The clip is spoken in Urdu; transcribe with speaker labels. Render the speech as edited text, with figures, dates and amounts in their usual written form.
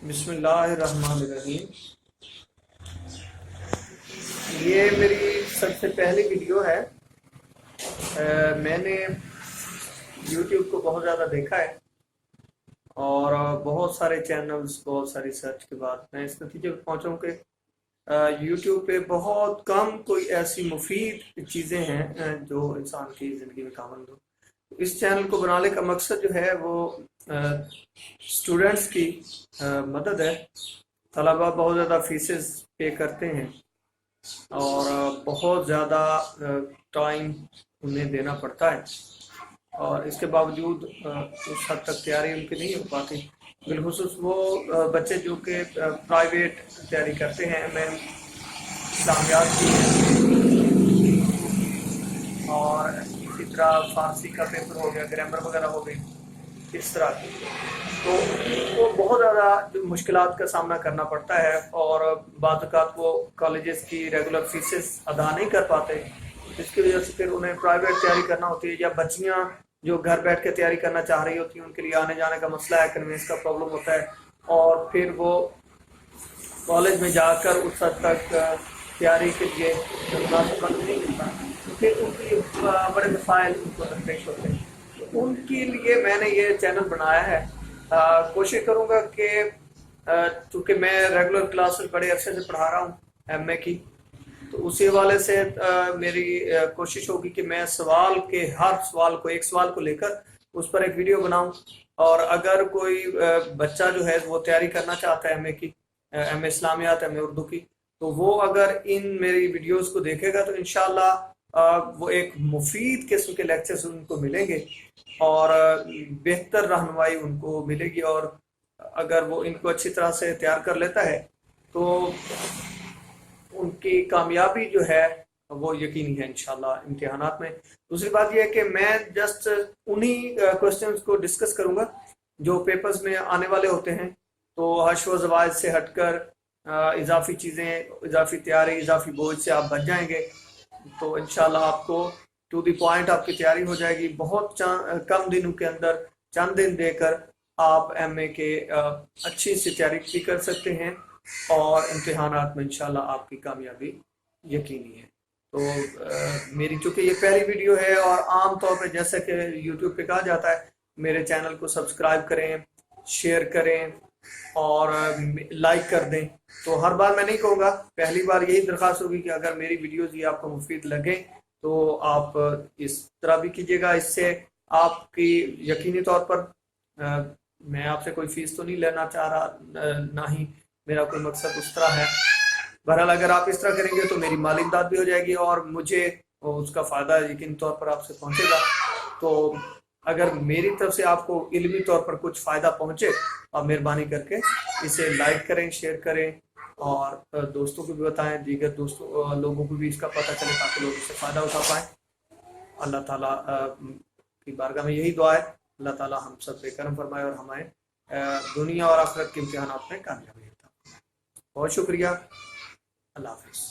Speaker 1: بسم اللہ الرحمن الرحیم۔ یہ میری سب سے پہلی ویڈیو ہے۔ میں نے یوٹیوب کو بہت زیادہ دیکھا ہے اور بہت سارے چینلز، بہت ساری سرچ کے بعد میں اس نتیجے پہ پہنچا ہوں کہ یوٹیوب پہ بہت کم کوئی ایسی مفید چیزیں ہیں جو انسان کی زندگی میں کام آمد ہو۔ اس چینل کو بنانے کا مقصد جو ہے وہ اسٹوڈنٹس کی مدد ہے۔ طلبہ بہت زیادہ فیسز پے کرتے ہیں اور بہت زیادہ ٹائم انہیں دینا پڑتا ہے، اور اس کے باوجود اس حد تک تیاری ان کی نہیں ہو پاتی۔ بالخصوص وہ بچے جو کہ پرائیویٹ تیاری کرتے ہیں، میں اسلامیات کی اور اسی طرح فارسی کا پیپر ہو گیا، گرامر وغیرہ ہو گئی، اس طرح کی، تو ان کو بہت زیادہ مشکلات کا سامنا کرنا پڑتا ہے، اور بعض اوقات وہ کالجز کی ریگولر فیسز ادا نہیں کر پاتے، جس کی وجہ سے پھر انہیں پرائیویٹ تیاری کرنا ہوتی ہے، یا بچیاں جو گھر بیٹھ کے تیاری کرنا چاہ رہی ہوتی ہیں ان کے لیے آنے جانے کا مسئلہ ہے، کنوینس کا پرابلم ہوتا ہے، اور پھر وہ کالج میں جا کر اس حد تک تیاری کے لیے مناسب وقت نہیں ملتا، پھر ان کے بڑے مسائل ان کو درپیش ہوتے ہیں۔ ان کے لیے میں نے یہ چینل بنایا ہے۔ کوشش کروں گا کہ چونکہ میں ریگولر کلاسز بڑے عرصے سے پڑھا رہا ہوں ایم اے کی، تو اسی حوالے سے میری کوشش ہوگی کہ میں ہر سوال کو، ایک سوال کو لے کر اس پر ایک ویڈیو بناؤں، اور اگر کوئی بچہ جو ہے وہ تیاری کرنا چاہتا ہے ایم اے کی، ایم اے اسلامیات، ایم اے اردو کی، تو وہ اگر ان میری ویڈیوز کو دیکھے گا تو انشاءاللہ وہ ایک مفید قسم کے لیکچرز ان کو ملیں گے اور بہتر رہنمائی ان کو ملے گی، اور اگر وہ ان کو اچھی طرح سے تیار کر لیتا ہے تو ان کی کامیابی جو ہے وہ یقینی ہے انشاءاللہ امتحانات میں۔ دوسری بات یہ ہے کہ میں جسٹ انہی کوسچنز کو ڈسکس کروں گا جو پیپرز میں آنے والے ہوتے ہیں، تو حشو و زوائد سے ہٹ کر اضافی چیزیں، اضافی تیاری، اضافی بوجھ سے آپ بچ جائیں گے، تو انشاءاللہ آپ کو ٹو دی پوائنٹ آپ کی تیاری ہو جائے گی۔ بہت کم دنوں کے اندر، چند دن دے کر آپ ایم اے کے اچھی سی تیاری بھی کر سکتے ہیں، اور امتحانات میں انشاءاللہ آپ کی کامیابی یقینی ہے۔ تو میری چونکہ یہ پہلی ویڈیو ہے، اور عام طور پہ جیسا کہ یوٹیوب پہ کہا جاتا ہے میرے چینل کو سبسکرائب کریں، شیئر کریں اور لائک کر دیں، تو ہر بار میں نہیں کہوں گا، پہلی بار یہی درخواست ہوگی کہ اگر میری ویڈیوز یہ آپ کو مفید لگیں تو آپ اس طرح بھی کیجیے گا۔ اس سے آپ کی یقینی طور پر میں آپ سے کوئی فیس تو نہیں لینا چاہ رہا، نہ ہی میرا کوئی مقصد اس طرح ہے۔ بہرحال اگر آپ اس طرح کریں گے تو میری مالی امداد بھی ہو جائے گی، اور مجھے اس کا فائدہ یقینی طور پر آپ سے پہنچے گا۔ تو اگر میری طرف سے آپ کو علمی طور پر کچھ فائدہ پہنچے، آپ مہربانی کر کے اسے لائک کریں، شیئر کریں، اور دوستوں کو بھی بتائیں، دیگر لوگوں کو بھی اس کا پتہ چلے تاکہ لوگ اس سے فائدہ اٹھا پائیں۔ اللہ تعالیٰ کی بارگاہ میں یہی دعا ہے، اللہ تعالیٰ ہم سب پہ کرم فرمائے اور ہمیں دنیا اور آخرت کے امتحانات میں کامیابی عطا فرمائے۔ بہت شکریہ، اللہ حافظ۔